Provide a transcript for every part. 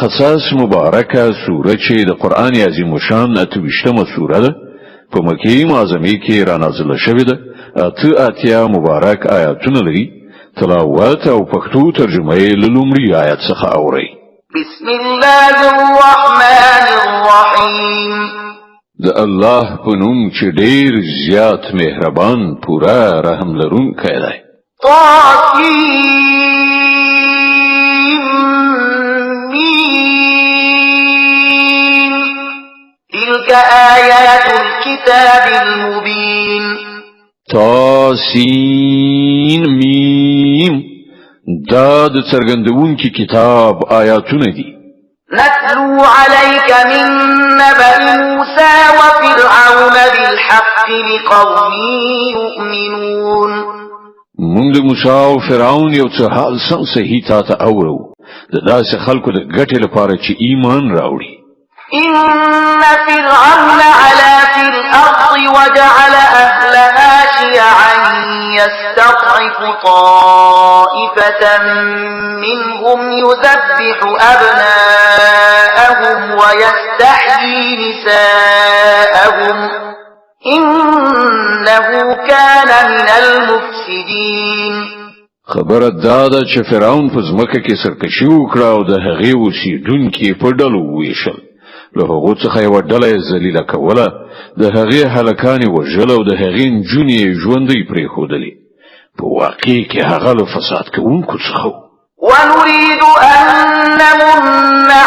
قصص مبارکه سوره چې د قرآن عظیم شان 28مه سوره ده په مکه معظمه کې را نازله شوې ده. اتیا مبارک آیاتونه لري. تلاوت او پښتو ترجمه یې له لومړي آیت څخه اورئ. بسم الله الرحمن الرحیم. د الله په نوم چې ډېر زیات مهربان پورا رحم لرونکی دی. تلك آيات الكتاب المبين. تاسین میم دا د څرګندونکي کتاب آیاتونه دي. نتلو عليك من نبأ موسى وفرعون بالحق لقوم يؤمنون. موږ د موسی او فرعون یو څه حال صحیح ته اورو د داسې خلکو د ګټې لپاره چې ایمان راوړي. إن فرعون علا في الأرض وجعل أهلها شيعا يستضعف طائفة منهم يذبح أبناءهم ويستحيي نساءهم إنه كان من المفسدين. خبر دادا چې فرعون په ځمکه کې سرکشي وکړه او د هغې اوسېدونکي په ډلو وویشل. له هغو څخه یوه ډله یې ذلیله کوله، د هغې هلکان یې وژل او د هغې نجونې یې ژوندۍ پرېښودلې. په واقع کې هغه له فساد کوونکو څخه و. ونريد أن نمن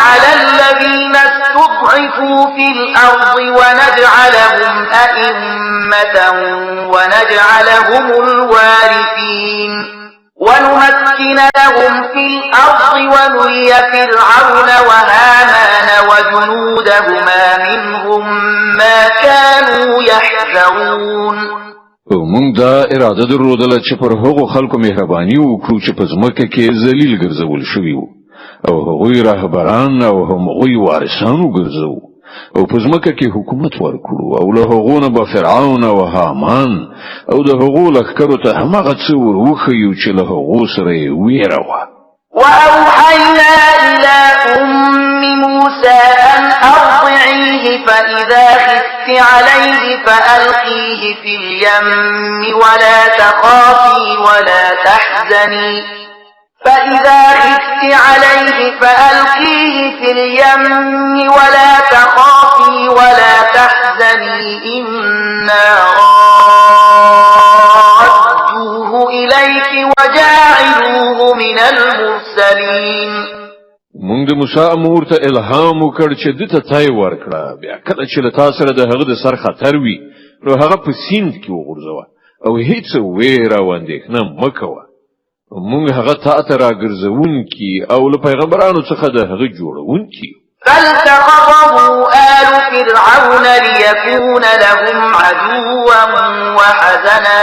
على الذين استضعفوا في الأرض ونجعلهم أئمة ونجعلهم الوارثين ونمكن لهم في الأرض ونري فرعون وهامان وجنودهما منهم ما كانوا يحذرون. موږ دا اراده درلودله چې پر هغو خلکو مهرباني وکړو چې په ځمکه کې ذلیل ګرځول شوي وو او هغوی راهبران او هغوی وارثان وګرځو او په ځمکه کې حکومت ورکړو او له هغو نه به فرعون او هامان او د هغو لښکرو ته هماغه څه ور وښیو چې له هغو سره یې ویره وه. وأوحينا إلى أم موسى أن أرضعيه فإذا خفت عليه فألقيه في اليم ولا تخافي ولا تحزني فإذا خفت عليه فألقيه في اليم ولا تخافي ولا تحزني إنا رادوه إليك وجاعلوه من المرسلين. موږ د موسی امور ته الهام وکړ چې دته تای ورکړه، بیا کله چې له تا سره د هغه د سر خطر وي نو هغه په سیند کې وغورځوه او هیڅ ویره او اندېښنه مه کوه. موږ هغه تا ته راګرځونکي او له پیغمبرانو څخه د هغه جوړونکي. فالتقطه آل فرعون ليكون لهم عدوا وحزنا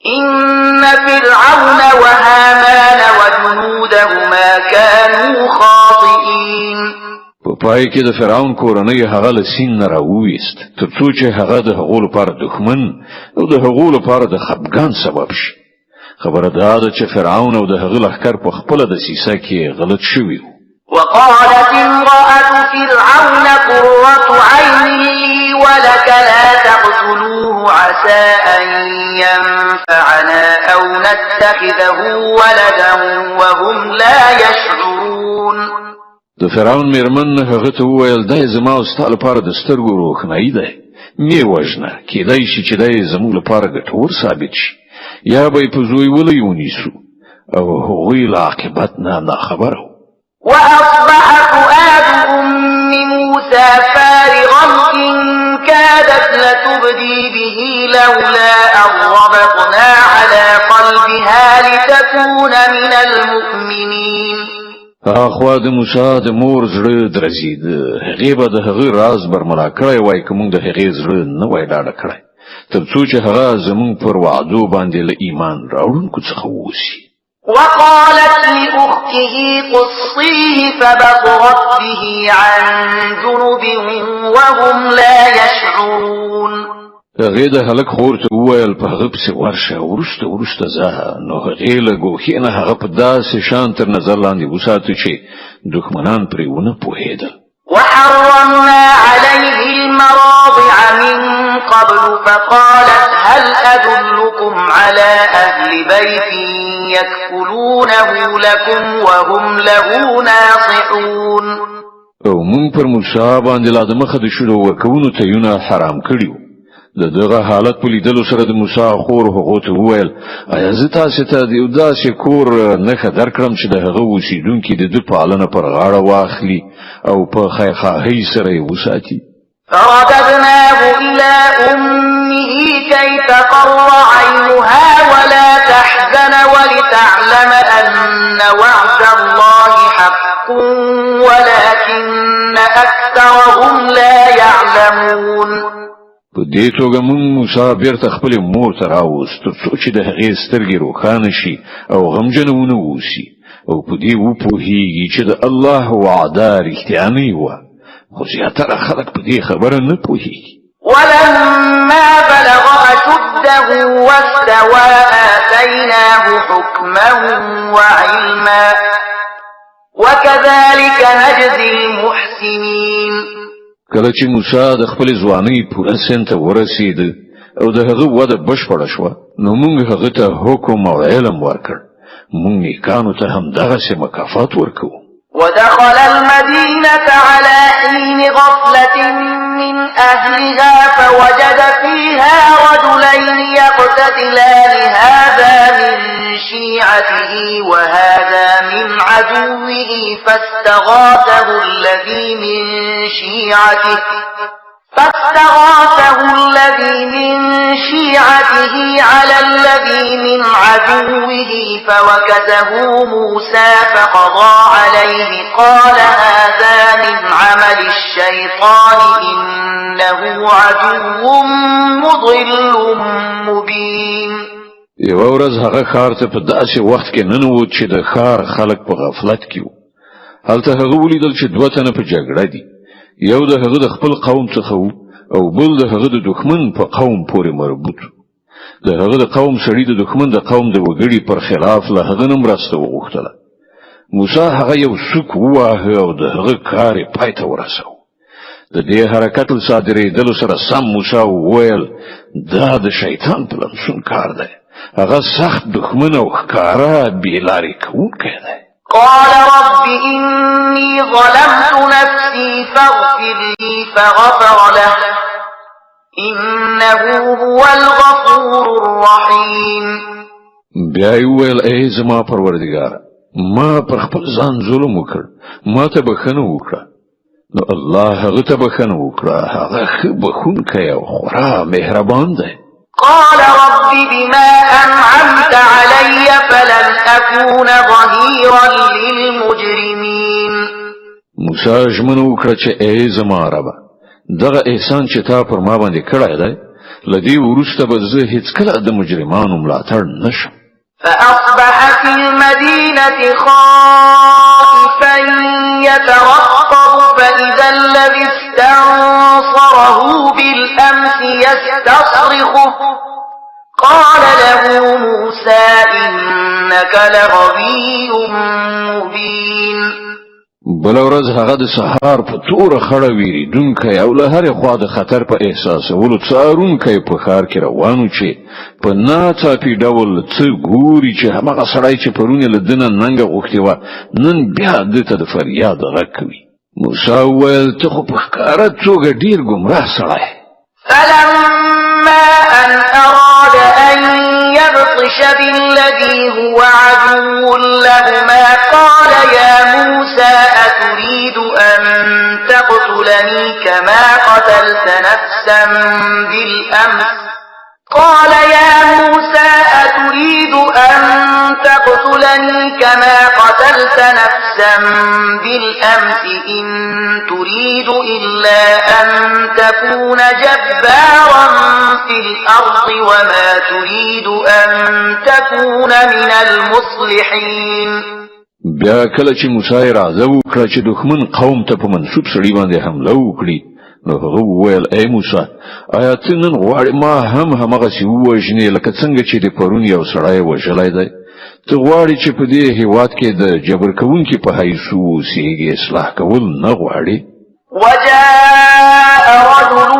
إن فرعون وهامان وجنودهما كانوا خاطئين. په پای کې د فرعون کورنۍ هغه له سین نه راوویست تر څو چې هغه د هغو لپاره دښمن او د هغو لپاره د خفګان سبب شي. خبره دا ده چې فرعون او د هغه لښکر په خپله دسیسه کې غلط شوي وو. وقالت امرأة فرعون قرة عين لي ولك لا تقتلوه عسى أن ينفعنا أو نتخذه ولدا وهم لا يشعرون. د فرعون میرمن هغه ته وویل دی زما او ستا لپاره د سترګو روښنایي دی، مې وژنه، کیدای شي چې دی زموږ لپاره ګټور ثابت شي یا به یې په زوی ولی ونیسو او هغوی له عاقبت نه ناخبره وو. وأصبح فؤاد أم موسى فارغا إن كادت لتبدي به لولا أن ربطنا على قلبها لتكون من المؤمنين. اخوا د موسی د مور زړه درزید، هغې به د هغه راز برملا کړی وای که موږ د هغې زړه نه وای ډاډه کړی تر څو چې هغه زموږ پر وعدو باندې له ایمان راوړونکو څخه ووسي. وقالت لأخته قصيه فبصرت به عن جنب وهم لا يشعرون. هغې د هلک خور ته وویل په هغه پسې ورشه وروسته ځه نو هغې له ګوښې نه هغه په داسې شان تر نظر لاندې وساته چې دښمنان پرې ونه پوهېدل. وحرمنا عليه المراضع من قبل فقالت هل أدلكم على أهل بيت يكفلونه لكم وهم له ناصحون. او مون پر موسی باندې لا د مخه د شروع ورکوونو تیونه حرام کړیو. دغه حالت په لیدلو سره د موسی خور هغه ته وویل ایا زه تاسو ته د یو داسې کور نښه درکړم چې د هغه اوسیدونکي د دې پالنه پر غاړه واخلي او په خیرخواهۍ سره یې وساتي. فرددناه إلى أمه كي تقر عينها ولا تحزن ولتعلم أن وعد الله حق ولكن أكثرهم لا يعلمون. په دې توګه موږ موسی بیرته خپل مور ته راوست ترڅو چې د هغې سترګې روښانه شي او غمجنه ونه اوسي او په دې وپوهیږي چې د الله وعده رښتیانۍ وه خو زیاتره خلک په دې خبره نه پوهیږي. ولما بلغ أشده واستوى آتيناه حكما وعلما وكذلك نجزي المحسنين. کله چې موسی د خپل ځوانۍ پوره سن ته ورسید او د هغه وده بشپړه شوه نو موږ هغه ته حکم او علم ورکړ. موږ نیکانو ته هم دغسې مکافات ورکوو. ودخل المدينة على حين غفلة من أهلها فوجد فيها رجلين يقتتلان هذا من شيعته وهذا من عدوه فاستغاثه الذي من شيعته على الذي من عدوه فوكزه موسى فقضى عليه قال هذا من عمل الشيطان إنه عدو مضل مبين. یو ورځ هغه ښار ته په داسې وخت کې ننوت چې د ښار خلک په غفلت کې وو. هلته هغه ولیدل چې دوه تنه په جګړه دي. یو د هغه د خپل قوم څخه وو او بل د هغه د دښمن په قوم پورې مربوط. د هغه د قوم سړي د دښمن د قوم د وګړي پر خلاف له هغه نه مرسته وغوښتله. موسی هغه یو سوک وواهه او د هغه کار یې پای ته ورساوه. د دې حرکت له صادرېدلو سره سم موسی وویل دا د شیطان پلمسون کار دی. هغه سخت دښمن او ښکاره بېلارې کوونکی دی. قال رب إني ظلمت نفسي فاغفر لي فغفر له إنه هو الغفور الرحيم. بیا یې وویل ای زما پروردګاره ما پر خپل ځان ظلم وکړ ما ته بخښنه وکړه. نو الله هغه ته بخښنه وکړه هغه ښه بخښونکی او خورا مهربان دی. قال رب بما أنعمت علي فلن أكون ظهيرا للمجرمين. موسی ژمنه وکړه چې ای زما ربه دغه احسان چې تا پر ما باندې کړی دی له دې وروسته به زه هیڅکله د مجرمانو ملاتړ نشم. فأصبح في المدينة خائفا يترقب فإذا الذي استنصره بالأمس يستصرخه قال له موسى إنك لغوي مبين. بل ورځ هغه د سهار په توره خړه ویریدونکی او له هرې خوا د خطر په احساسولو څارونکی په ښار کې روان و چې په ناڅاپي ډول څه ګوري چې هماغه سړی چې پرون یې له ده نه ننګه غوښتې وه نن بیا ده ته د فریاد غږ کوي. موسی وویل ته خو په ښکاره توګه ډېر ګمراه سړی. فلما أن أراد أن يبطش بالذي هو عدو لهما قال يا موسى أتريد أن تقتلني كما قتلت نفسا بالأمس قال يا موسى أتريد أن تقتلني كما قتلت نفسا بالأمس إن تريد إلا أن تكون جبارا في الأرض وما تريد أن تكون من المصلحين. بیا کله چې موسی راځه وکړه چې دښمن قوم ته په منسوب سړي باندې حمله وکړي نو هغه وویل ای موسی آیا ته نن غواړې ما هم همغسې ووژنې لکه څنګه چې د پرون یو سړی وژلی دی ته غواړې چې په دې هېواد کې د جبر کوونکي په حیث اوسېږې اصلاح کول نه غواړې وجاء رجل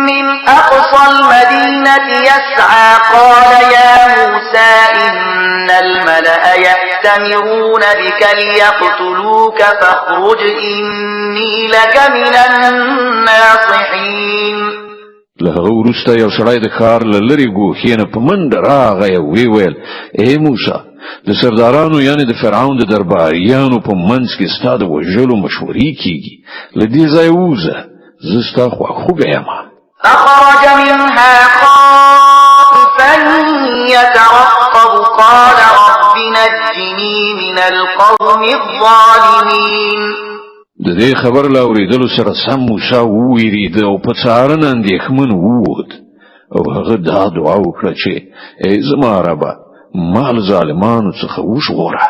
من أقصى المدينة يسعى قال يا موسى إن الملأ يأتمرون بك ليقتلوك فاخرج إني لك من الناصحين له هغه وروسته یو سړی د ښار له لرې ګوښې نه په منډه راغی او ویې ویل ای موسی د سردارانو یعنې د فرعون د درباریانو په منځ کې ستا د وژلو مشورې کیږي له دې ځایه ووځه زه ستا خواخوږی یم فخرج منها خائفا يترقب قال رب نجني من القوم الظالمين د دې خبر له اورېدلو سره سم موسی وویرېده او په څارنه اندېښمن ووت او هغه دا دعا وکړه چې ای زما ربه ما له ظالمانو څخه وژغوره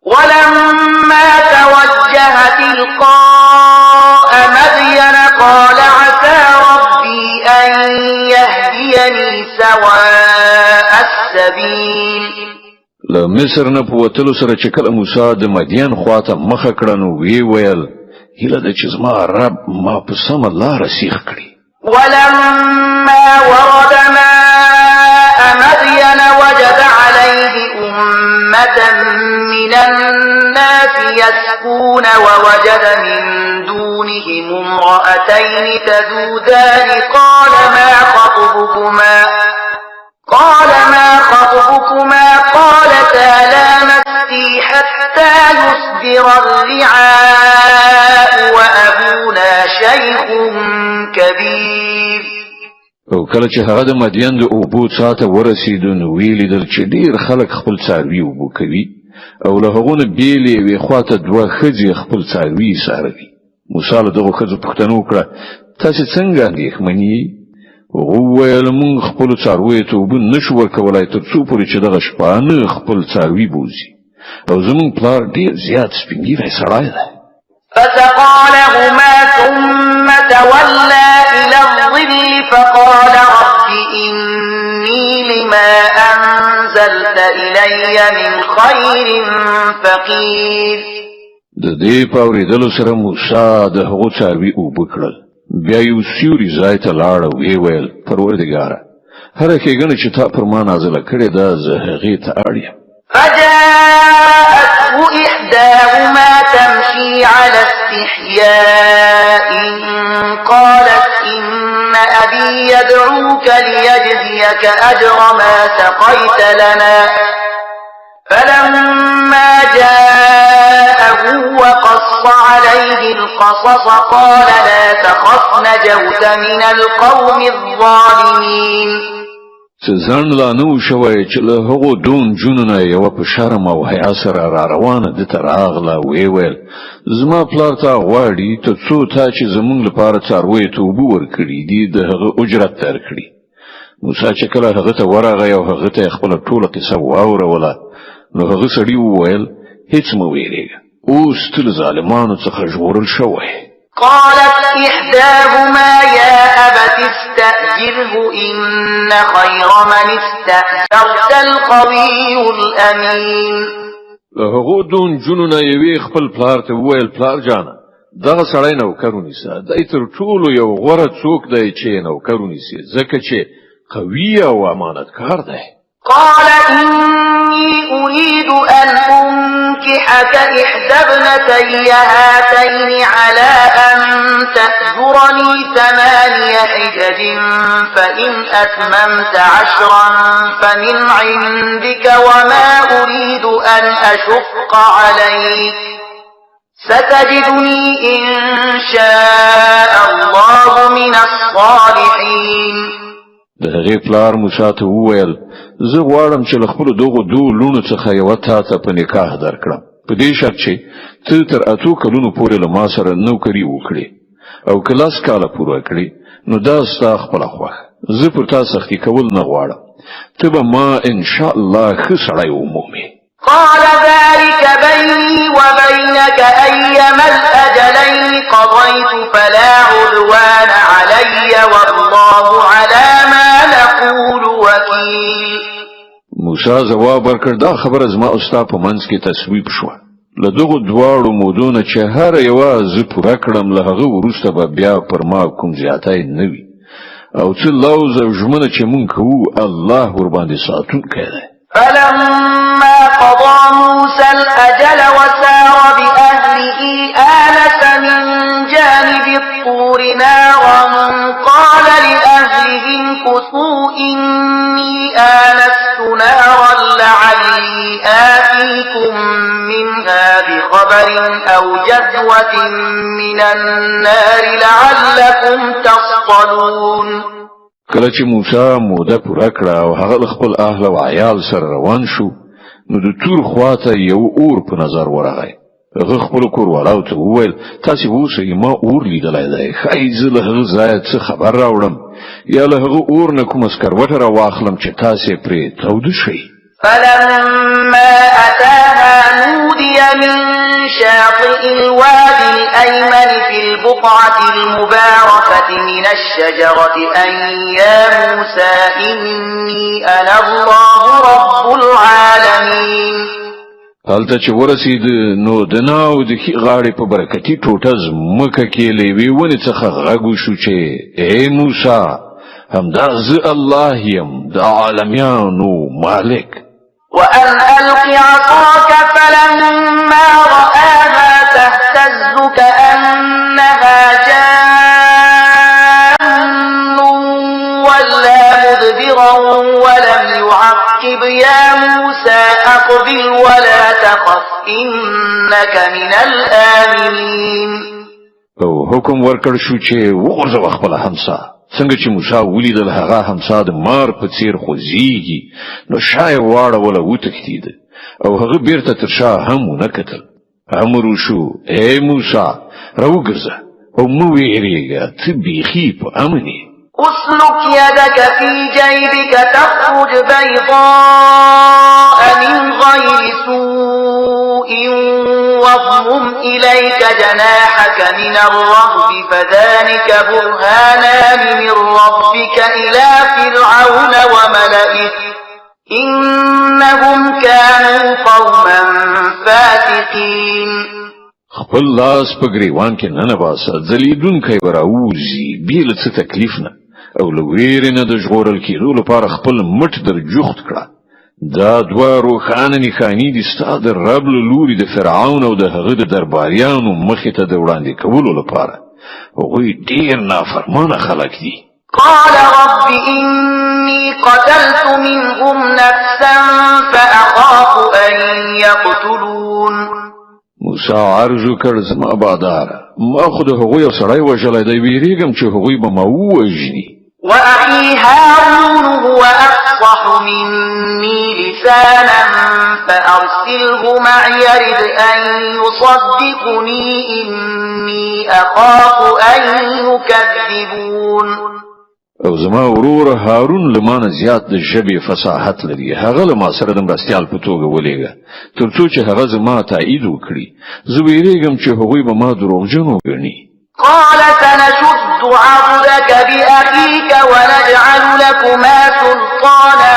ولما توجه تلقاء مدين قال عسى ربي أن يهديني سواء السبيل له مصر نه په وتلو سره چې کله موسی د مدین خواته مخه کړه نو ویې ویل هیله ده چې زما رب ما په سمه لاره سیخ کړي ولما ورد ماء مدين وجد عليه أمة من الناس يسقون ووجد من دونهم امرأتين تذودان قال ما خطبكما قالتا لا نسقي حتى يصدر الرعاء وأبونا شيخ كبير او کله چې هغه د مدین د اوبو څاته ورسېدو نو ویلیدل چې ډېر خلک خپل څاروي اوبه کوي او له هغو نه بېلې یوې خواته دوه ښځې خپل څاروي څاروي موسی له دغو ښځو پوښتنه وکړه تاسې څنګه اندېښمن یې هغو وویل موږ خپلو څارویو ته اوبه نشو ورکولی تر څو پورې چې دغه شپانه خپل څاروي بوځي او زموږ پلار ډېر زیات سپین ږیری سړی دی فسقى لهما ثم تولى إلى الظل فقال رب إني لما أنزلت إلي من خير فقير د دې په اورېدلو سره موسی د هغو څاروي اوبه کړل بیا یو سیوري ځای ته لاړ او ویې ویل پروردګاره هره ښېګڼه چې تا پر ما نازله کړې ده زه هغې ته اړ یم فجاءته إحداهما تمشي على استحياء قالت إن أبي يدعوك ليجزيك أجر ما سقيت لنا فلما جاءه وقص عليه القصص قال لا تخف نجوت من القوم الظالمين ځان لا نو شوی چې له هغو دوه نجونو نه یوه په شرم او حیا سره را روانه ده ته راغله ویې ویل زما پلار تا غواړي تر څو تا چې زموږ لپاره څارویو ته اوبه ورکړي دي د هغه اجرت درکړي موسی چې کله هغه ته ورغی او هغه ته یې خپله ټوله قصه واوروله نو هغه سړي وویل هیڅ مه ویرېږه اوس ته له ظالمانو څخه ژغورل شوی قالت إحداهما يا أبت استأجره إن خير من استأجرت القوي الأمين له هغو دوه نجونو نه یوې خپل پلار ته وویل پلار جانه دغه سړی نوکر ونیسه دی تر ټولو یو غوره څوک دی چې نوکر ونیسي ځکه چې قوي او امانتکار دی قال إني أريد أن أنكحك إحدى ابنتي هاتين على أن تأجرني 8 حجج فإن أتممت 10 فمن عندك وما أريد أن أشق عليك ستجدني إن شاء الله من الصالحين د هغې پلار موسی ته وویل زه غواړم چې له خپلو دغو دوه لوڼو څخه یوه تا ته په نکاح درکړم په دې شرط چې ته تر 8 کلونو پورې له ما سره نوکري وکړې او که 10 کاله پوره کړې نو دا ستا خپله خوښه زه پر تا سختي کول نه غواړم ته به ما انشاءالله ښه سړی ومومې قال ذلك بيني وبينك أيما الأجلين قضيت فلا عدوان علي والله على ما نقول وكيل. موسی جواب ورکړ دا خبره زما او ستا په منځ کې تصویب شوه. له دغو دواړو مودونه چې هر یوه زه پوره کړم له هغه وروسته به بیا پر ما کوم زیاتی نه وي او څه لوز او ژمنه چې مونږ کوو الله ورباندې ساتونکی دی. فلما قضى موسى الأجل وسار بأهله آنس من جانب الطور نارا قال لأهلهم كثوا إني آنست نارا لعلي آتيكم منها بخبر أو جذوة من النار لعلكم تصطلون. کله چې موسی موده پوره کړه او هغه خپل اهل او عیال سره روان شو نو د تور خواته یو اور په نظر ورغی. هغه خپل کور والاو ته وویل تاسو اوسئ ما اور لیدلی دی ښایي زه له هغه ځایه څه خبر راوړم یا له هغه اور نه کومه سکروټه راواخلم چې تاسې پرې توده شئ. فلما أتاها نودي من شاطئ الوادي الأيمن في البقعة المباركة من الشجرة أن يا موسى إني أنا الله رب العالمين. هلته چې ورسید نو د ناو د غاړې په برکتي ټوټه ځمکه کې له یوې ونې څخه غږ وشو چې ای موسی همدا زه الله یم د عالمیانو مالک. وأن ألق عصاك فلما رآها تهتز كأنها جان ولا مدبرا ولم يعقب يا موسى أقبل ولا تخف إنك من الآمنين. او حکم ورکړ شو چې وغورځوه خپله همسا. څنګه چې موسی ولیدل هغه همسا د مار په څیر خوځېږي نو شاید واړوله وتښتېده او هغه بیرته تر شا هم ونه کتل. امر وشو ای موسی راوګرځه او مه وېرېږه ته بیخي په امن یې. اسلك يدك في جيبك تخرج بيضاء من غير سوء واضمم إليك جناحك من الرهب فذلك برهانان من ربك إلى فرعون وملئه إنهم كانوا قوما فاسقين. خپل لاس په ګریوان کې نه باسه ځلیدونکی به راوځي بې له څه تکلیف نه او له ویرې نه د ژغورل کېدو لپاره خپل مټ در جوخت کړه. دا دوه روښانه نښانې دي ستا د رب له لوري د فرعون او د هغه د درباریانو مخې ته د وړاندې کولو لپاره. هغوی ډېر نافرمانه خلک دي. قال رب إني قتلت منهم نفسا فأخاف أن يقتلون. موسی عرض وکړ زما باداره ما خو د هغوی یو سړی وژلی دی ویرېږم چې هغوی به ما ووژني. وأخي هارون هو أفصح مني لسانا فأرسله معي يرد أن يصدقني إني أخاف أن يكذبون. او زما ورور هارون لمانه زیات د ژبې فصاحت لري هغه له ما سره د مرستیال په توګه ولېږه تر څو چې هغه زما تایید وکړي زه ویرېږم چې هغوی به ما دروغجن وګڼي. قال سنشد عضدك بأخيك ونجعل لكما سلطانا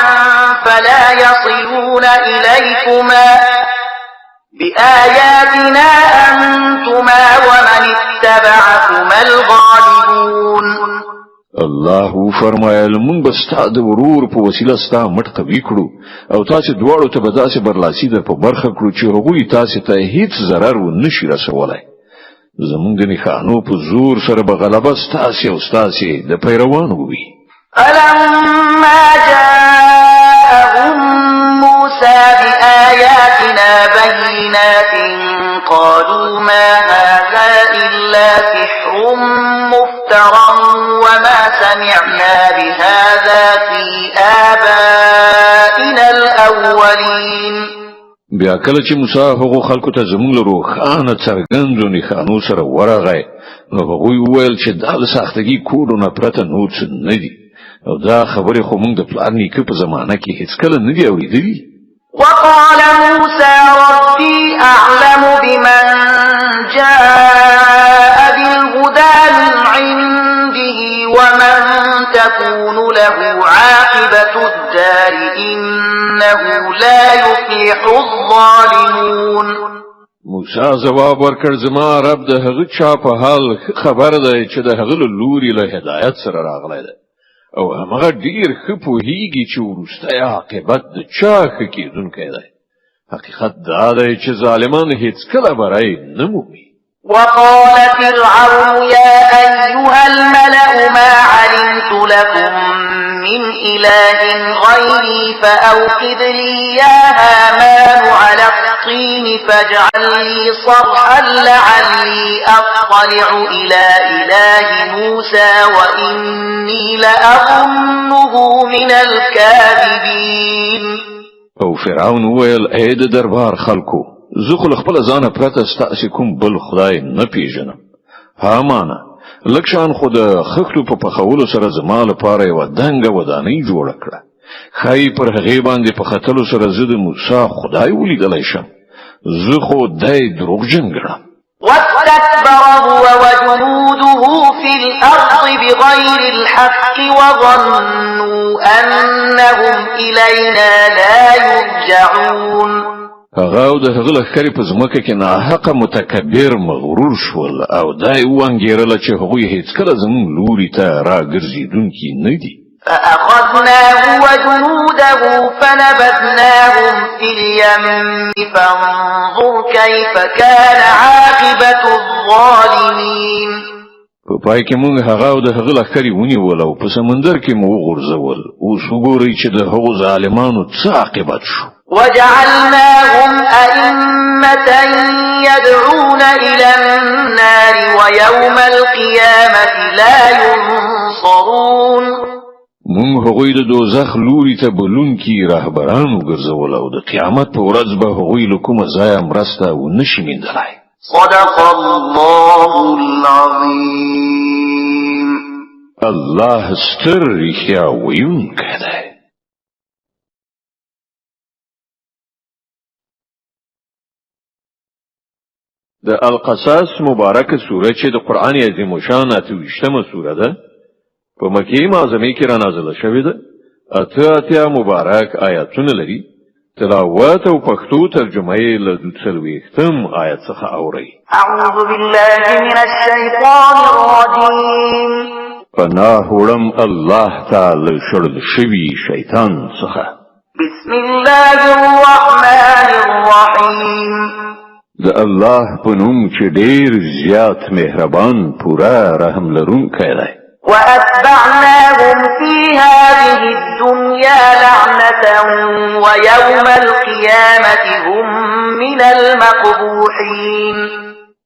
فلا يصلون إليكما بآياتنا أنتما ومن اتبعكما الغالبون. الله فرمایل مونږ به ستا د ورور په وسیله ستا مټ قوي کړو او تاسو دواړو ته به داسې برلاسي در په برخه کړو چې هغوی تاسو ته هیڅ ضرر ونشي رسولی. زمونږ د نښانو په زور سره به غلبه ستاسې او ستاسې د پیروانو وي. فلما جاءهم موسى بآياتنا بينات قالوا ما هذا إلا سحر مفترى وما سمعنا بهذا في آبائنا الأولين. بیا کله چې موسی هغو خلکو ته زموږ له روښانه څرګندو نښانو سره ورغی نو هغوی وویل چې دا له سختګي کوډو نه پرته نور څه نه دي او دا خبرې خو موږ د پلار نیکه په زمانه کې هیڅکله نه دي اورېدلي. وقال موسى ربي أعلم بمن جاء بالهدى من عنده الدار إنه لا يفلح الظالمون. موسی جواب ورکړ زما رب د هغه چا په حال خبر دی چې د هغه لوري له هدایت سره راغلی دی او هغه ډیر ښه پوهیږي چې وروستی عاقبت د چا ښه کېدونکی دی. حقیقت دا دی چې ظالمان هیڅکله بری نه مومي. وقال فرعون يا أيها الملأ ما علمت لكم من إله غيري فأوقد لي يا هامان على الطين فاجعل لي صرحا لعلي أطلع إلى إله موسى وإني لأظنه من الكاذبين. او فرعون ویل اې د دربار خلکو زه خو خپل ځان پرته ستاسو کوم بل خدای نه پیژنم. هامانه لکشان خو د خښتو په پخولو سره زما لپاره یو دنګه ودانۍ جوړه کړه. خای پر هغه باندې په خطلو سره زه د موسی خدای ولیدلای شم. زه خو دای دروغجن ګڼم. واستكبر هو وجنوده في الأرض بغير الحق وظنوا أنهم إلينا لا يرجعون. هغه د هغه لخرې په ځمکه کې ناحقه متکبر مغرور شول او دای وانګیرله چې هغوی هیڅکله زموږ لوري ته راګرځېدونکي نه دي. فأخذناه وجنوده فنبذناهم في اليم فانظر كيف كان عاقبة الظالمين. په پای کې موږ هغه او د هغه لخرې ونیول او په سمندر کې مو وغورځول. اوس وګورئ چې د هغو ظالمانو څه عاقبت شو. وجعلناهم أئمة يدعون إلى النار ويوم القيامة لا ينصرون. مونږ هغوی د دوزخ لوري ته بلونکي رهبران وګرځول او د قیامت په ورځ به هغوی له کومه ځایه مرسته ونشي موندلی. صدق الله العظيم. الله ستر رښتیا ویونکی دی. د القصص مبارکه سوره چې د قرآن عظیم شان 28مه سوره ده په مکه معظمه کې را نازله شوې ده. اته مبارک آیاتونه لري. تلاوت او پښتو ترجمه یې له 2 آیت څخه اوري. اعوذ بالله من الشیطان الرجیم. پناه وړم الله تعالی شړل شوی شیطان څخه. بسم الله الرحمن الرحیم. د الله په نوم چې ډیر زیات مهربان پورا رحم لرونکی دی. وأتبعناهم في هذه الدنيا لعنة ويوم القيامة هم من المقبوحين.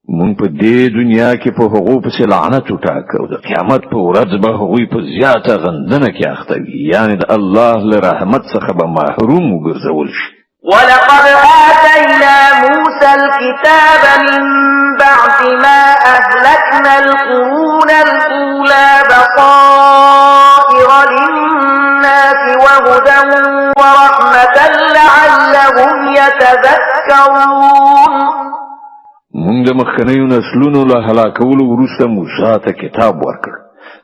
مون په دې دنیا کې په هغو پسې لعنت وټاکو د قیامت په ورځ به هغوی په زیاته غندنه کې اخته وي. یعنی د الله له رحمت څخه به محروم وګرځول شي. ولقد آتينا موسى الكتاب من بعد ما أهلكنا القرون الأولى بصائر للناس وهدى ورحمة لعلهم يتذكرون. موږ د مخکنیو نسلونو له هلاکولو وروسته موسی ته کتاب ورکړ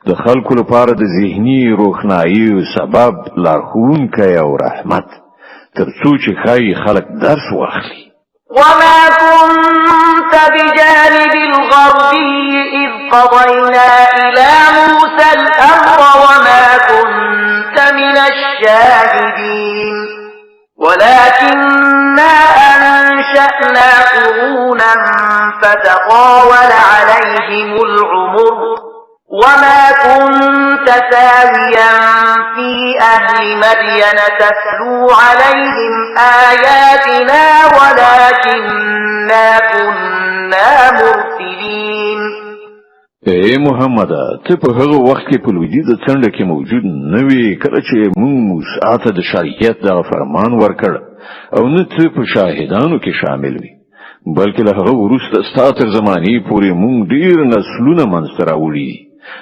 د خلکو لپاره د ذهني روښنايي سبب لارښوونکی او رحمت ترڅو چې ښایي خلک درس واخلي. وما كنت بجانب الغربي إذ قضينا إلى موسى الأمر وما كنت من الشاهدين ولكننا أنشأنا قرونا فتطاول عليهم العمر وما كنت ساويا في أهل مدين تتلو عليهم آياتنا ولكننا كنا مرسلين. اے محمد ته په هغه وخت کې په لویدیځ څنډه کې موجود نه وي کله چې موږ موسی ته د شریعت د فرمان ورکړ او نه ته په شاهدانو کې شامل وي بلکې له هغه وروسته ستاسو زماني پورې موږ ډیر نسلونه منځته راوړي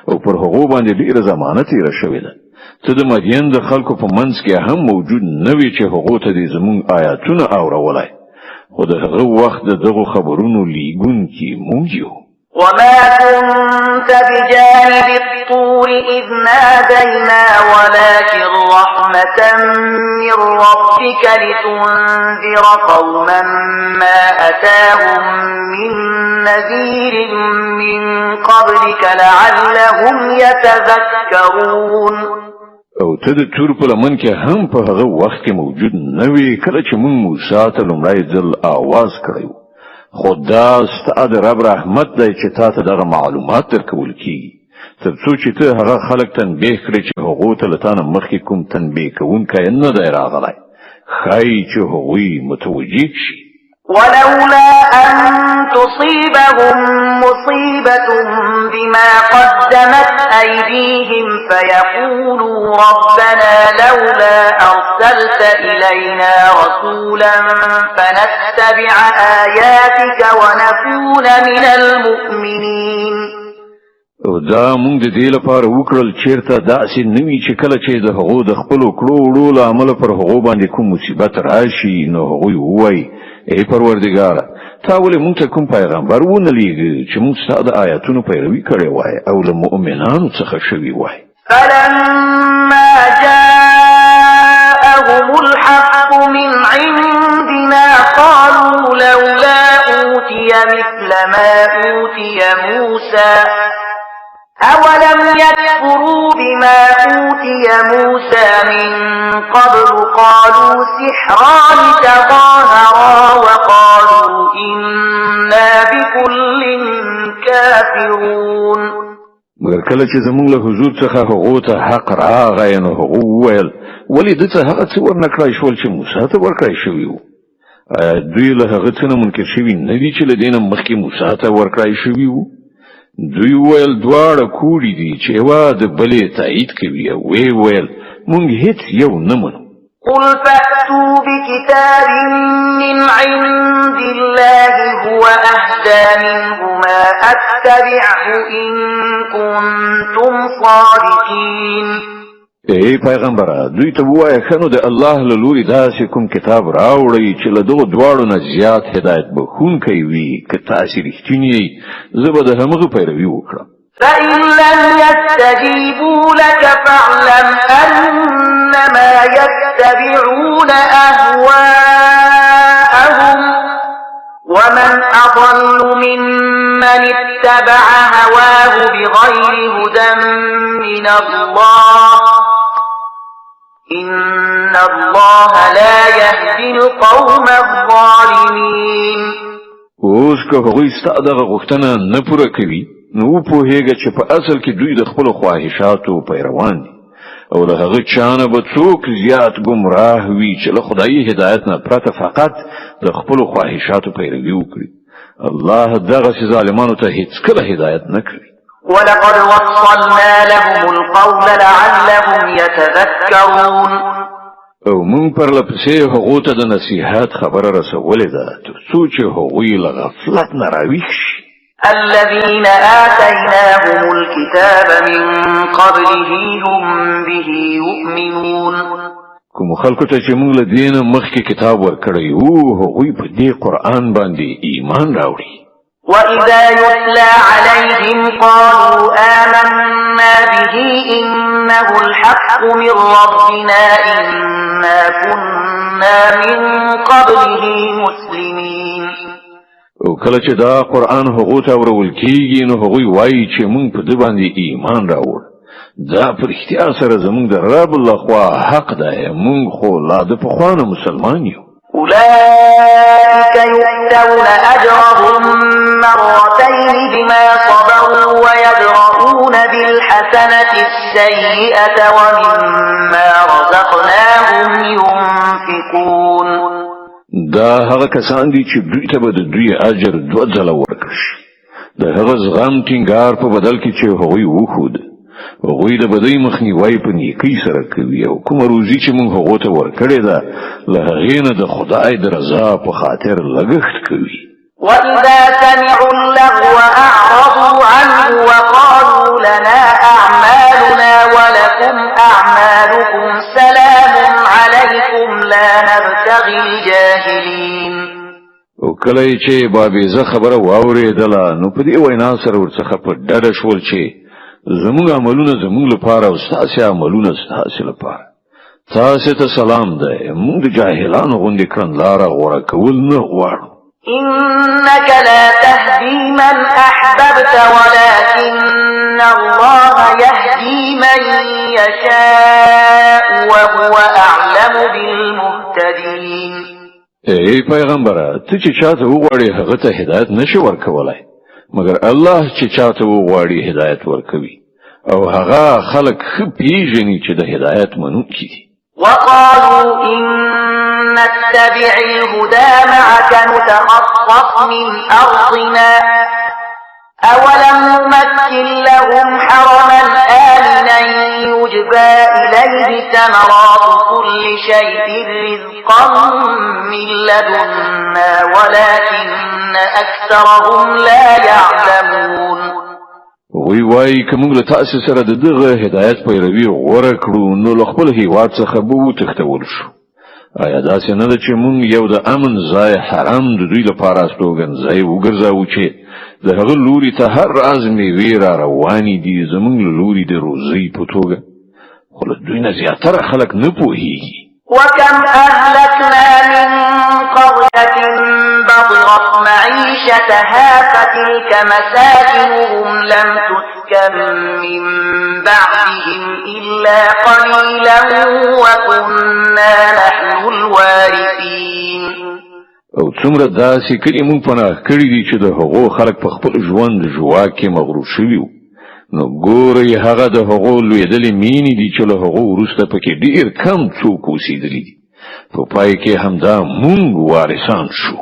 او پر هغه باندې ډیره زمانه تیر شوې ده. ته د مدین د خلکو په منځ کې هم موجود نه وي چې هغه ته د زمون آیاتونه اورولای خو د هغه وخت دغه خبرونو لیګون کې موږ یو. وما كنت بجانب الطور إذ نادينا ولكن رحمة من ربك لتنذر قوما ما أتاهم من نذير من قبلك لعلهم يتذكرون. او ته د تور په لمن کې هم په هغه وخت کې موجود نه وي کله چې موږ موسی ته لومړی ځل आवाज کړو. خدا ستاد رب رحمت دی چې تاسو دغه معلومات درکول کیږي تر څو چې ته هغه خلک تنبیه کړې چې هغه ته لتان مخکې کوم تنبیه کوونکی نه دی راغلی خای چې هغوی متوجه شي. ولولا أن تصيبهم مصيبة بما قدمت أيديهم فيقولوا ربنا لولا أرسلت إلينا رسولا فنتبع آياتك ونكون من المؤمنين. دا مونږ د دې لپاره وکړل چیرته داسې نوي چې کله چې د هغو د خپل کړو وړو له عمله پر هغو باندې کوم مصیبت راشي نو هغوی ووایي ای پروردګاره تا ولې مونږ ته کوم پیغمبر ونه لېږه چې مونږ ستا د آیاتونو پیروي کړې وای او له مؤمنانو څخه شوي وای. فلما جاءهم الحق من عندنا قالوا لولا أوتي مثل ما أوتي موسى أولم يكفروا بما أوتي موسى من قبل قالوا سحران تظاهرا وقالوا إنا بكل كافرون. مگر کله چې زموږ له حضور څخه هغو ته حق راغی نو هغو وویل ولې ده ته هغه څه ورنکړای شول چې موسی ته ورکړای شوي وو. دوی له هغه څه نه منکر شوي نه دي چې له دې نه مخکې موسی ته ورکړای شوي وو. دوی ویل دواړه کوړي دي چې یوه د بلې تایید کوي او وی ویل مونږ هیڅ یو نه منو. قل فأتوا بكتاب من عند الله هو أهدى منهما أتبعه إن كنتم صادقين. ای پیغمبره دوی ته ووایه ښه نو د الله له لوري داسې کوم کتاب راوړئ چې له دغو دواړو نه زیات هدایت بخښونکی وي که تاسې رښتینی یئ زه به د همغه پیروي وکړم. فإن لم يستجيبوا لك فاعلم أنما يتبعون أهواءهم ومن أضل ممن اتبع هواه بغير هدى من الله إن الله لا يهدي القوم الظالمين. اوس که هغوی ستا دغه غوښتنه نه پوره کوي نو وپوهېږه چې په اصل کې دوی د خپلو خواهشاتو پیروان دي او له هغه چا نه به څوک زیات ګمراه وي چې له خدایي هدایت نه پرته فقط د خپلو خواهشاتو پیروي وکړي. الله دغسې ظالمانو ته هیڅکله هدایت نه کوي. ولقد وصلنا لهم القول لعلهم يتذكرون. او مونږ پرلپسې هغو ته د نصیحت خبره رسولې ده تر څو چې هغوی له غفلت نه راویښ شي. الذين آتيناهم الكتاب من قبله هم به يؤمنون. کوم خلکو ته چې موږ له دې نه مخکې کتاب ورکړی وو هغوی په دې قرآن باندې ایمان راوړي. وإذا يتلى عليهم قالوا آمنا به إنه الحق من ربنا إنا كنا من قبله مسلمين. او کله چې دا قرآن هغو ته اورول کیږي نو هغوی وایي چې موږ په دې باندې ایمان راوړ. دا په رښتیا سره زموږ د رب لخوا حق دی موږ خو لا د پخوانه مسلمان یو. أولئك يؤتون أجرهم مرتين بما صبروا ويدرؤون بالحسنة السيئة ومما رزقناهم ينفقون. دا هغه کسان دي چې دوی ته به د دوی اجر دوه ځله ورکړي شي د هغه زغم ټینګار په بدل کې چې هغوی وښود. هغوی د بدۍ مخنیوی په نیکۍ سره کوي او کومه روزي چې موږ هغو ته ورکړې ده له هغې نه د خدای د رضا په خاطر لګښت کوي. وإذا سمعوا اللغو أعرضوا عنه وقالوا لنا أعمالنا ولكم أعمالكم سلام عليكم لا نبتغي الجاهلين. او کله چې بابیزه خبره واورېدله نو په دې وینا سره ورڅخه په ډډه شول چې زموږ عملونه زموږ لپاره او ستاسو عملونه ستاسو لپاره. تاسو ته سلام ده، موږ د جاهلانو غوندې کړنلاره غوره کول نه غواړو. إنك لا تهدي من أحببت ولكن الله يهدي من يشاء وهو أعلم بالمهتدين. ای پیغمبره، ته چې چاته وغواړې هغه ته هدایت نشي ورکولای، مګر الله چې چاته وغواړي هدایت ورکوي او هغه خلق ښه پیژني چې د هدایت منونکي دي. وقالوا إن نتبع الهدى معك نتخطف من أرضنا أولم نمكن لهم حرما آمنا يجبى إليه ثمرات كل شيء رزقا من لدنا ولكن أكثرهم لا يعلمون. وی وای کوم له تاسو سره د دغه هدایت پیروي غوړه کړو نو له خپل هیواد څخه به تختول شو. آیا داسې نه ده چې مونږ یو د امن ځای حرام د دوی لپاره استوګن ځای وګرځاو چې د هغه لوري ته هر راز میوې را روانې دي زمونږ له لوري د روزۍ په توګه، خو له دوی نه زیاتره خلک نه پوهېږي. وكم أهلكنا من قرية بطرت معيشتها فتلك مساكنهم لم تسكن من بعدهم إلا قليلا وكنا نحن الوارثين. او څومره داسې کلي مونږ پناه کړي دي چې د هغو خلک په خپل ژوند ژواک کې مغرور شوي وو، نو ګورئ هغه د هغو لویدلې مینې دي چې له هغو وروسته پکې ډېر کم څوک اوسېدلي دي، په پای کې همدا مونږ وارثان شو.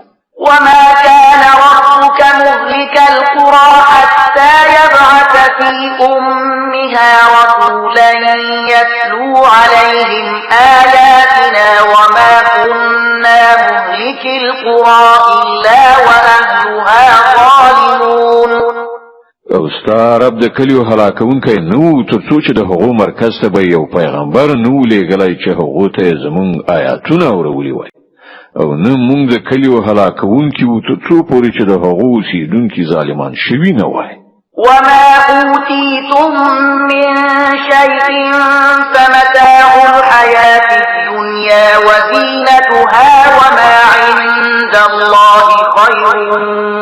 وما كان ربك مهلك القرى حتى يبعث في أمها رسولا يتلو عليهم آياتنا وما كنا مهلك القرى إلا وأهلها ظالمون. او ستا رب د کلیو هلاکونکی نو تر څو چې د هغو مرکز ته به یو پیغمبر نو لېږلی چې هغو ته زمونږ آیاتونه اورولي وای، او نه مونږ د کلیو هلاکونکي وو تر څو پورې چې د هغو اوسېدونکي ظالمان شوي نه وای. وما أوتيتم من شيء فمتاع الحياة الدنيا وزينتها وما عند الله خير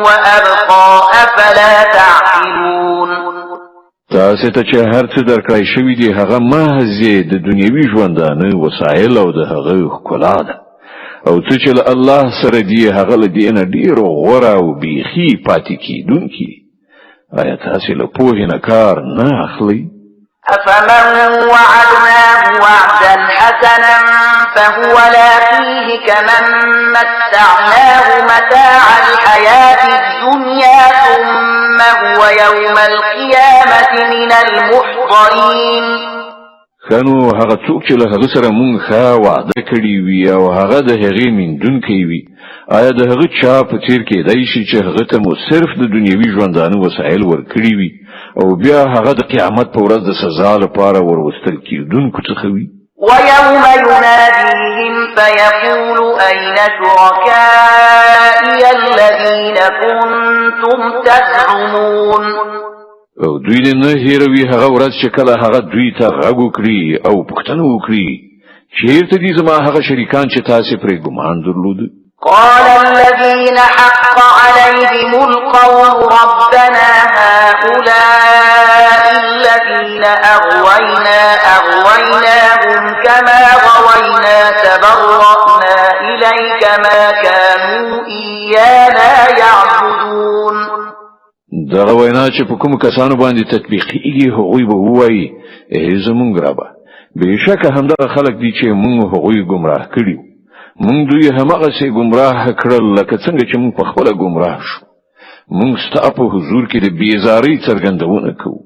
وأبقى أفلا تعقلون. تاسو ته چې هر څه درکړی شوي دي هغه محض د دنیوي ژوندانه وسایل او د هغه ښکلا ده، او څه چې له الله سره دی هغه له دې نه ډېر غوره او بیخي پاتې کېدونکي دي. آیا تاسو له پوهې نه کار نه اخلئ؟ أفمن وعدناه وعدا حسنا فهو لاقيه كمن متعناه متاع الحياة الدنيا ثم هو يوم القيامة من المحضرين. خنو هغه څوک چې له هغه سره مونږ ښه وعده کړې وي او هغه د هغې میندونکی وي، آیا د هغه چا په څیر کېدای شي چې هغه ته مو صرف د دنیوي ژوندانه وسایل ورکړي وي او بیا هغه د قیامت په ورځ د سزا لپاره وروستل کېدونکو څخه وي؟ ويوم يناديهم فيقول أين شركائي الذين كنتم تزعمون. او دوی دې نه هیروي هغه ورځ چې کله هغه دوی ته غږ وکړي او پوښتنه وکړي چیرته دي زما هغه شریکان چې تاسو پرې ګمان درلود؟ قال الذين حق عليهم القول ربنا هؤلاء الذين أغويناهم كما غوينا تبرأنا إليك ما كانوا إيانا يعبدون. دغه وینا چې په کوم کسانو باندې تطبیقیږي هغوی به ووایي ای زمونږ ربه بېشکه همدغه خلک دي چې مونږ هغوی ګمراه کړي، مونږ دوی هماغسې ګمراه کړل لکه څنګه چې مونږ په خپله ګمراه شو. مونږ ستا په حضور کې د بېزارۍ څرګندونه کوو،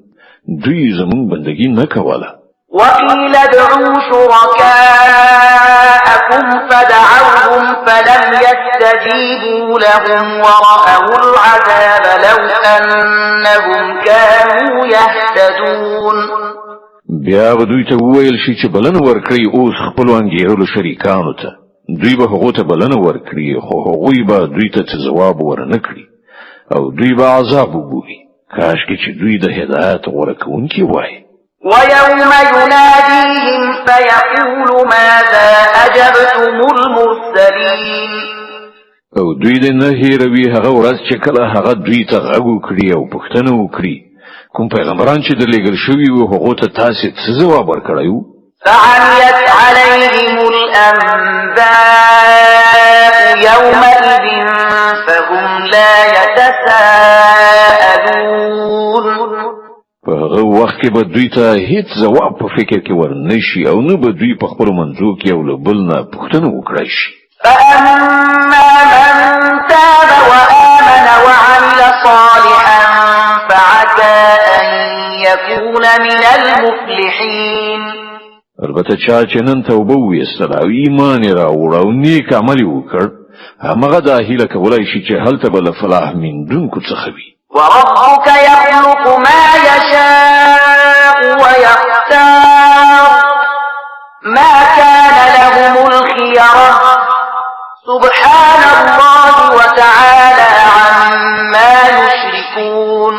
دوی زمونږ بندګي نه کوله. وقيل ادعوا شركاءكم فدعوهم فلم يستجيبوا لهم ورأوا العذاب لو أنهم كانوا يهتدون. بیا دوی ته وویل شي چې بلنه ورکړي اوس خپلو انګېرلو شریکانو ته، دوی به هغو ته بلنه ورکړي خو هغوی به دوی ته ځواب ورنه کړي او دوی به عذاب وګوري کاشکې چې دوی د هدایت غوره کوونکي وای ويوم يناديهم فيقول ماذا أجبتم المرسلين او دوی د نه هیروي هغه ورځ چې کله هغه دوی ته غږ وکړي او پوښتنه وکړي کوم پیغمبران چې درلېږل شوي وو هغو ته تاسې څه ځواب ورکړی وو فعميت عليهم الأنباء يومئذ فهم لا يتساءلون په هغه وخت کې به دوی ته هیڅ ځواب په فکر کې ورنشي او نه به دوی په خپلو منځو کې یو له بل نه پوښتنه وکړی شي فأما من تاب وآمن وعمل صالحا فعسى أن يكون من المفلحين البته چا چې نن توبه ویستله او ایمان یې راوړ او نیک عمل یې وکړ همغه دا هیله کولی شي چې هلته به له فلاح موندونکو څخه وي وربك يخلق ما يشاء ويختار ما كان لهم الخيرة سبحان الله وتعالى عما يشركون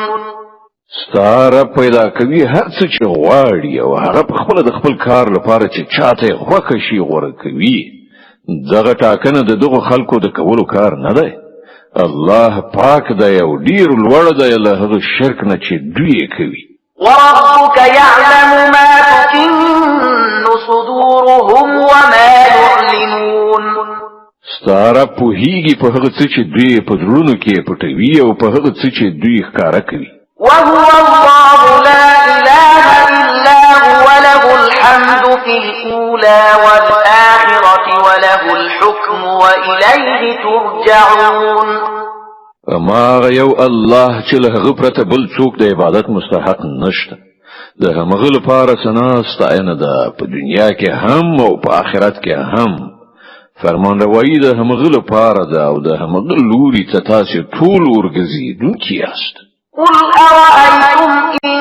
ستاره پیدا کوي هر څه چې غواړي او هغه په خپل د خپل کار لپاره چې چاته خوښه شي غوره کوي دغه ټاکنه د دغو خلکو د کولو کار نه دی الله پاک دی او ډیر لوړ دی له هغه شرک نه چې دوی کوي وربك يعلم ما تكن صدورهم وما يعلنون ستاره پوهیږي په هغه څه چې دوی په زړونو کې پټوي او په هغه څه چې دوی ښکاره کوي وهو الله لا إله إلا هو له الحمد في الأولى والآخرة وله الحكم وإليه ترجعون اما یو الله چې له هغه پرته بل څوک د عبادت مستحق نشته د هغه لپاره ثنا ستاینه ده په دنیا کې هم او په آخرت کې هم فرمانروایی د هغه لپاره ده او د هغه لوري ته تاسو ټول ورګزیدونکي یاست قل أرأيتم إن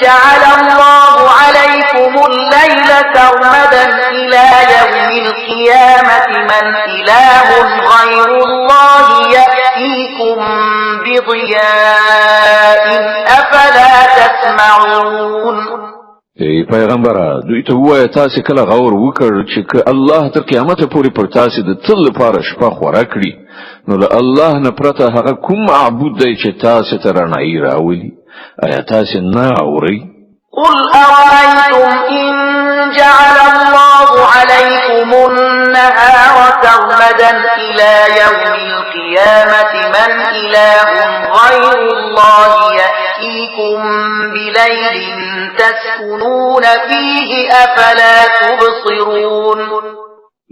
جعل الله عليكم الليل سرمدا إلى يوم القيامة من إله غير الله يأتيكم بضياء أفلا تسمعون ای پیغمبره دوی ته وایه تاسو کله غور وکړ چې الله تر قیامت پورې پر تاسو د تل لپاره شپه خورا کړی نو له الله نه پرته هغه کوم معبود دی چې تاسو ته رڼایي راولي آیا تاسو نه اورئ قل أرأيتم إن جعل الله عليكم النهار سرمدا إلى يوم القيامة من إله غير الله يأتيكم بليل تسكنون فيه أفلا تبصرون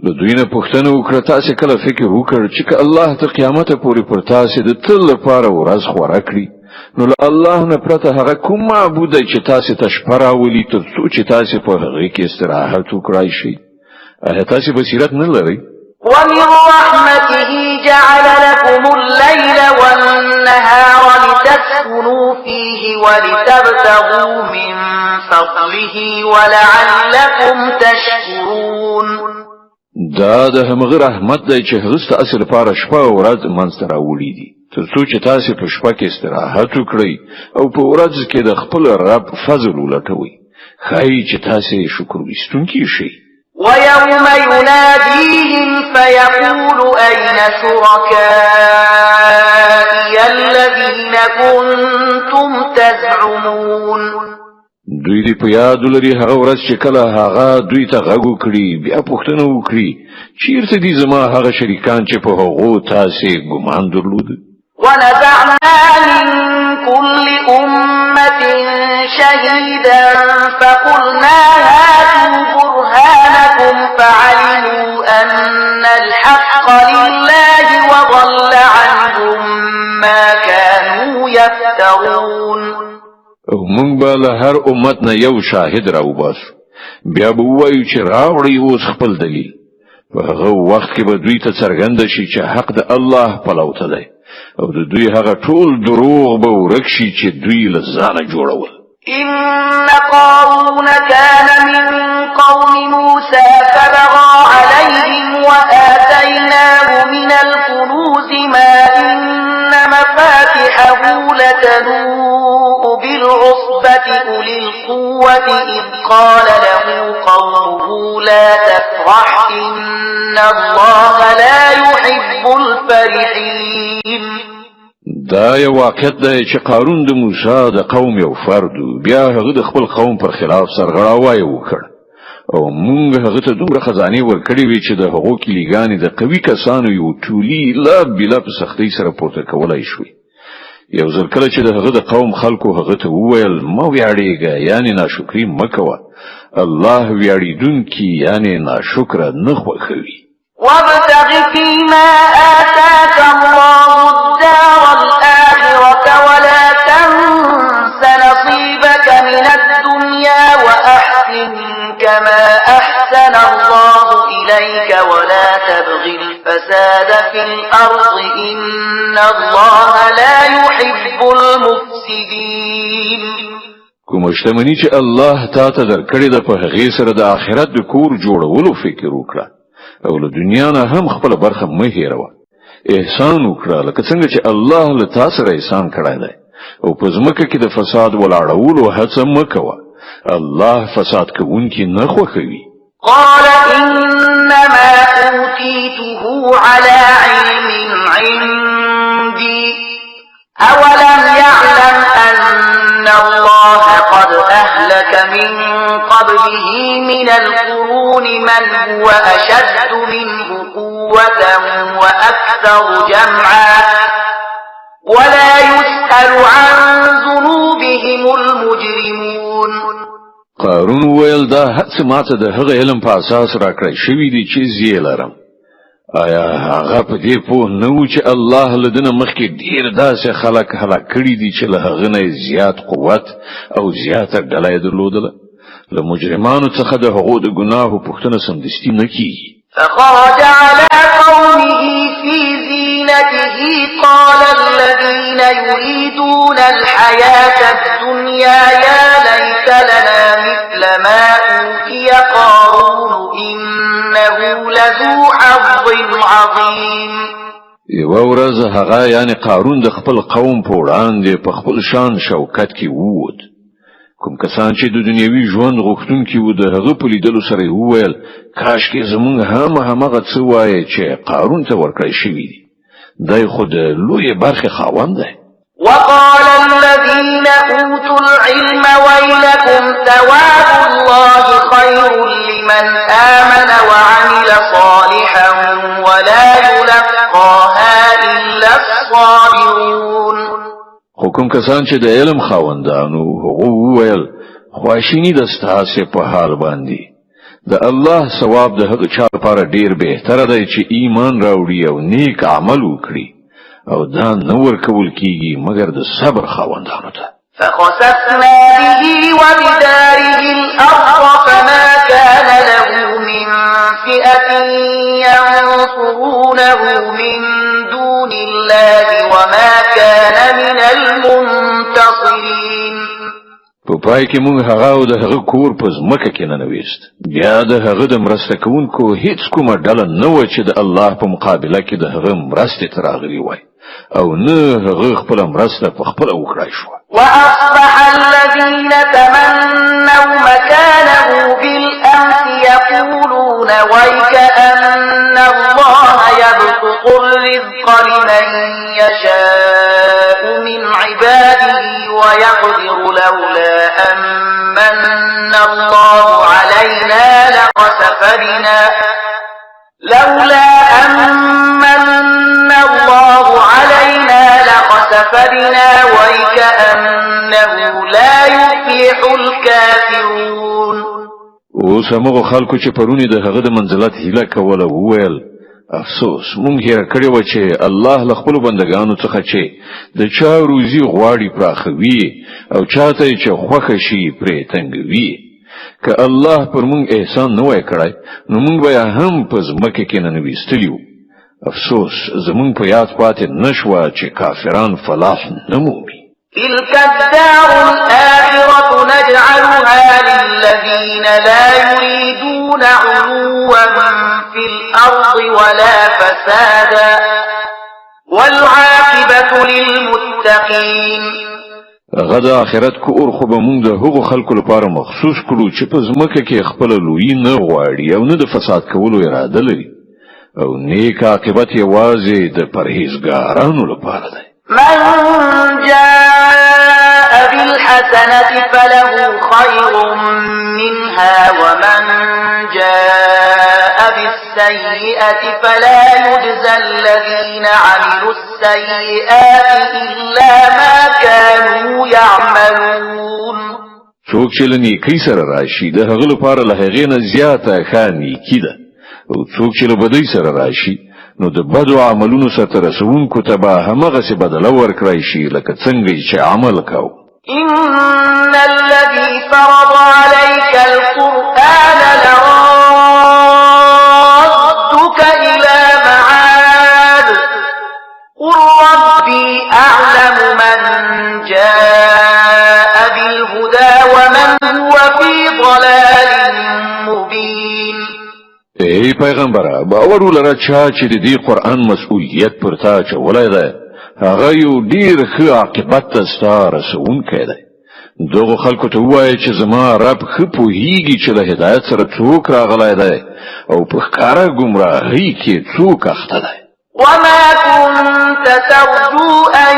دوی نه پوښتنه وکړه تاسو کله فکر وکړ چې الله ته قیامت پورې پر تاسو د تل لپاره ورځ خورا کړی نو له الله نه پرته هغه کوم معبود دی چې تاسو ته شپه راولي تر څو چې تاسو په هغه کې استراحت وکړئ شئ آیا تاسو بصیرت نه لرئ ومن رحمته جعل لكم الليل والنهار لتسكنوا فيه ولتبتغوا من فضله ولعلكم تشكرون دا د همغه رحمت دی چې هغه ستاسو لپاره شپه او ورځ منځته راوړي دي تر څو چې تاسو په شپه کې استراحت وکړئ او په ورځ کې د خپل رب فضل ولټوئ ښایي چې تاسو شکر ایستونکي شئ ويوم يناديهم فيقول أين شركائي الذين كنتم تزعمون دوی دی په یاد لري هغه ورځ چې کله هغه دوی ته غږ وکړي بیا پوښتنه وکړي چیرته دي زما هغه شریکان چې په هغو تاسو ګمان درلود ونزعنا من كل أمة شهيدا فقلنا هاتوا برهانكم فعلموا أن الحق لله وضل عنهم ما كانوا يفترون او مونږ به له هر امت نه یو شاهد راوباسو بیا به ووایو چې راوړئ اوس خپل دلیل په هغه وخت کې به دوی ته څرګنده شي چې حق د الله پلو ته دی او د دوی هغه ټول دروغ به ورک شي چې دوی له ځانه جوړول إن قارون كان من قوم موسى فبغى عليهم وآتيناه من الكنوز ما إن مفاتحه لتنوء بالعصبة أولي القوة إذ قال له قومه لا تفرح إن الله لا يحب الفرحين. دا یو واقعیت دی چې قارون د موسی د قوم یو فرد بیا هغه د خپل قوم پر خلاف سرغړاوی وکړ او موږ هغه ته دومره خزانه ورکړې وی چې د هغو کلیګانې د قوي کسانو یو ټولي لا بلا په سختۍ سره پورته کولای شوی. یو ځل کله چې د هغه د قوم خلکو هغه ته وویل ما ویاړېږه یعنی ناشکری مکوه، الله ویاړېدونکي یعنی ناشکره نه خوښوي. وابتغ فيما آتاك الله الدار الآخرة ولا تنس نصيبك من الدنيا وأحسن كما أحسن الله إليك ولا تبغ الفساد في الأرض إن الله لا يحب المفسدين. کوم شتمنی چې الله تا ته درکړې ده په هغې سره د آخرت د کور جوړولو فکر وکړه او له دنیا نه هم خپل برخه مه هېروه. احسان وکړه لکه څنګه چې الله له تا سره احسان کړی دی او په ځمکه کې د فساد ولاړولو هڅه مه کوه، الله فساد کوونکي نه خوښوي. قال إنما أوتيته على علم عندي أولم يعلم أن الله قد أهلك من قبله من القرون من هو أشد منه قوة وأكثر جمعا ولا يسأل عن ذنوبهم المجرمون. قارون ویل دا هڅه ماته د هغه علم په اساس راکړی شوی دی چې زه لرم. آیا هغه په دې پوه نه و چې الله لدنه مخکې ډیر داسې خلک هلاک کړي دي چې له هغه نه زیات قوت او زیاته ډله یې درلودله؟ له مجرمانو څخه د هغو د ګناهو پوښتنه سمدستي نه کیږي. فخرج على قومه في زينته قال الذين يريدون الحياة الدنيا يا ليت لنا مثل ما أوتي قارون إنه لذو حظ عظيم. یوه ورځ هغه یعنی قارون د خپل قوم په وړاندې په خپل شان شوکت کې ووت. کوم کسان چې د دنیوي ژوند غوښتونکي وو د هغه په لیدلو سره وویل کاشکې زمونږ هم همغه څه وایي چې قارون ته ورکړی شوي دي، دی خو د لویې برخې خاوند دی. وقال الذين أوتوا العلم ويلكم ثواب الله خير لمن آمن وعمل صالحا ولا يلقاها إلا الصابرون. حکم کسان چې د علم خاوندانو هغه وویل خواشینی د ستاسو په حال باندې د الله ثواب د هغه چا لپاره ډیر بهتره دی چې ایمان راوړي او نیک عمل وکړي او دا نه ورکول کیږي مګر د صبر خاوندانو ته. فخسفنا به وبداره الأرض فما كان له من فئة ينصرونه من دون الله وما كان من المنتصرين. په پای کې موږ هغه او د هغه کور په ځمکه کې ننویست، بیا د هغه د مرسته کوونکو هیڅ کومه ډله نه و چې د الله په مقابله کې د هغه مرستې ته راغلي وای او نه هغه خپل مرسته په خپله وکړای شوه. وأصبح الذين تمنوا مكانه بالأمس يقولون ويكأن الله يبسط الرزق لمن يشاء من عباده ويقدر لولا أمن الله علينا لخسف بنا ويكأنه لا يفلح الكافرون. اوس هغه خلکو چې پرونی د هغه د منزلت هیله کوله وویل افسوس مونږ هېر کړی و چې الله له خپل بندگانو څخه چې د چا روزي غواړي پراخوي او چاته چې خوښه شي پرې تنګوي. که الله پر مونږ احسان نه وای کړی نو مونږ به هم په ځمکه کې ننویستلیو. افسوس زمونږ په یاد پاتې نشوه چې کافران فلاح نه مومي. تلك الدار الآخرة نجعلها للذين لا يريدون علوا في الأرض ولا فسادا والعاقبة للمتقين. هغه د آخرت کور خو به مونږ د هغو خلکو لپاره مخصوص کړو چې په ځمکه کې خپل لوی نه غواړي او نه د فساد کولو اراده لري او نیک عاقبت یوازې د پرهیزګارانو لپاره دی. من جاء بالحسنة فله خير منها ومن جاء بالسيئة فلا يجزى الذين عملوا السيئات إلا ما كانوا يعملون. څوک چې له نیکۍ سره راشي د هغه لپاره له هغې نه زیاته ښه نیکي ده او څوک چې له بدۍ سره راشي نو د بدو عملونو سره رسونکو ته به همغسې بدله ورکړی شي لکه څنګه چې عمل کاو. إن الذي فرض عليك القرآن لرادك إلى معاد قل ربي أعلم من جاء بالهدى ومن هو في ضلال مبين. ای پیغمبره باور ولره چې د دې قرآن مسؤلیت پر تا اچولی دی هغه یو ډیر ښه عاقبت ته ستا رسونکی دی. دغو خلکو ته ووایه چې زما رب ښه پوهیږي چې له هدایت سره څوک راغلی دی او په ښکاره ګمراهۍ کې څوک اخته دی. وما كنت ترجو أن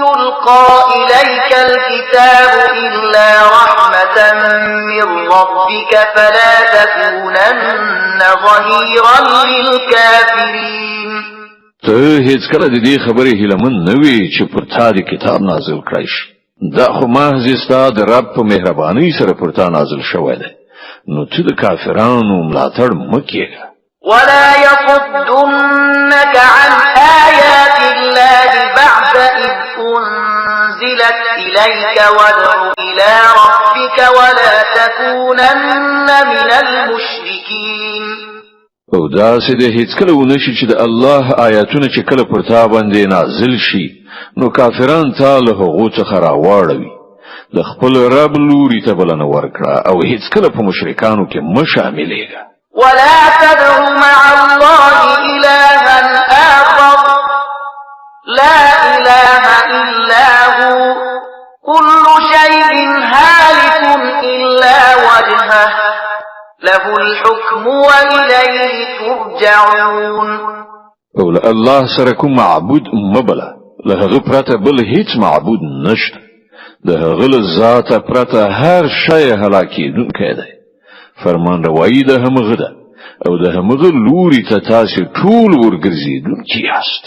يلقى إليك الكتاب إلا رحمة من ربك فلا تكونن ظهيرا للكافرين. ته هیڅ کله د دې خبرې هیلهمن نه وې چې پر تا د کتاب نازل کړی شي. دا خو محض ستا د رب په مهربانۍ سره پر تا نازل شوی دی نو ته د کافرانو ملاتړ مه کېږه. ولا يصدنك عن آيات الله بعد إذ أنزلت إليك وادع إلى ربك ولا تكونن من المشركين. او داسې د هیڅ کله ونشي چې د الله آیاتونه چې کله پر تا باندې نازل شي نو کافران تا له هغو څخه راواړوي. د خپل رب لوري ته بلنه ورکړه او هیڅ کله په مشرکانو کې مه شاملېږه. ولا تدع مع الله إلها آخر لا إله إلا هو كل شيء هالك إلا وجهه له الحكم وإليه ترجعون. او له الله سره کوم معبود مبله له هغه پرته بل هیڅ معبود نشته. د هغه له ذاته پرته هر شی هلاکېدونکی دی. فرمان روایی د همغه ده او د همغه لوري ته تاسې ټول ورګرځېدونکي یاست.